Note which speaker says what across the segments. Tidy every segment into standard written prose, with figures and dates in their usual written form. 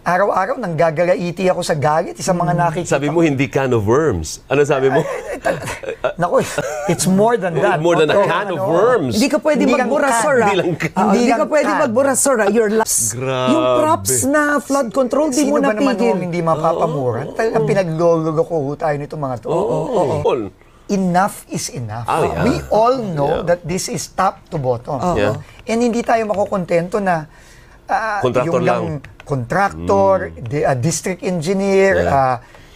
Speaker 1: Araw-araw nanggagalaiti ako sa galit sa mga nakikita.
Speaker 2: Sabi mo, hindi can of worms. Ano sabi mo?
Speaker 1: Naku, it's more than that.
Speaker 2: More than a can of worms.
Speaker 3: Hindi ka pwede magbura, sir. Hindi ka pwede magbura, sir. Your laps.
Speaker 2: Grabe.
Speaker 3: Yung props na flood control, di mo
Speaker 1: Sino ba naman
Speaker 3: napigil.
Speaker 1: hindi mapapamura? Talagang pinaglolo ko tayo nito mga to. Enough is enough.
Speaker 2: Yeah.
Speaker 1: We all know that this is top to bottom.
Speaker 2: Yeah.
Speaker 1: And hindi tayo makukontento na
Speaker 2: Contractor
Speaker 1: yung
Speaker 2: lang.
Speaker 1: Contractor, district engineer,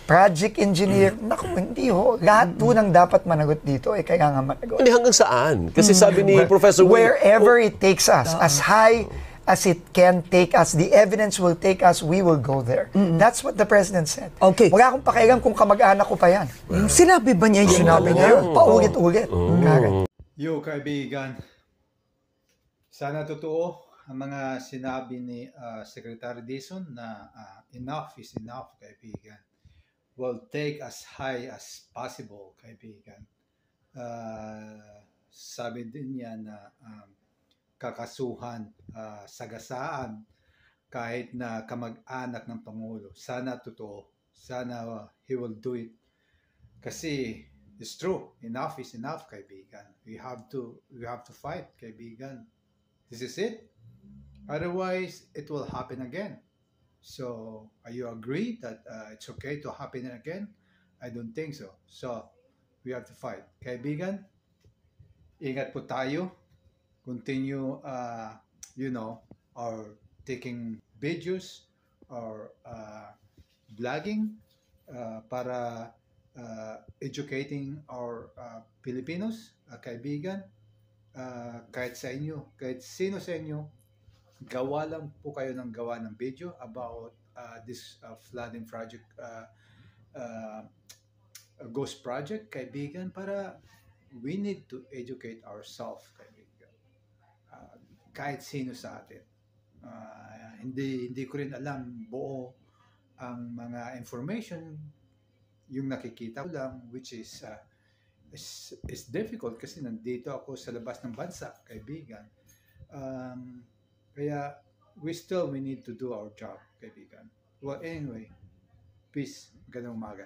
Speaker 1: project engineer. Naku, hindi ho. Lahat po nang dapat managot dito, kaya nga managot.
Speaker 2: Hindi hanggang saan? Kasi sabi ni Professor
Speaker 1: Wherever it takes us, as high as it can take us, the evidence will take us, we will go there. That's what the President said.
Speaker 3: Okay.
Speaker 1: Wala akong pakialam kung kamag-anak ko pa yan.
Speaker 3: Sinabi ba niya yun?
Speaker 1: Sinabi niya yun. Paulit-ulit. Karen.
Speaker 4: Yo, kaibigan. Sana totoo ang mga sinabi ni Secretary Dizon na enough is enough, kaibigan. Will take as high as possible, kaibigan. Sabi din niya na kakasuhan, sagasaan, kahit na kamag-anak ng Pangulo. Sana totoo. Sana he will do it. Kasi it's true. Enough is enough, kaibigan. We have to fight, kaibigan. This is it. Otherwise, it will happen again. So, are you agree that it's okay to happen again? I don't think so. So, we have to fight. Kaibigan, ingat po tayo. Continue, or taking videos or vlogging para educating our Filipinos, kaibigan. Kahit sa inyo, kahit sino sa inyo, gawa lang po kayo ng gawa ng video about this flooding project, ghost project, kaibigan, para we need to educate ourselves, kaibigan. Kahit sino sa atin. Hindi ko rin alam buo ang mga information, yung nakikita ko lang, which is difficult kasi nandito ako sa labas ng bansa, kaibigan. Kaya we need to do our job, kaibigan. Well, anyway, peace. Magandang umaga.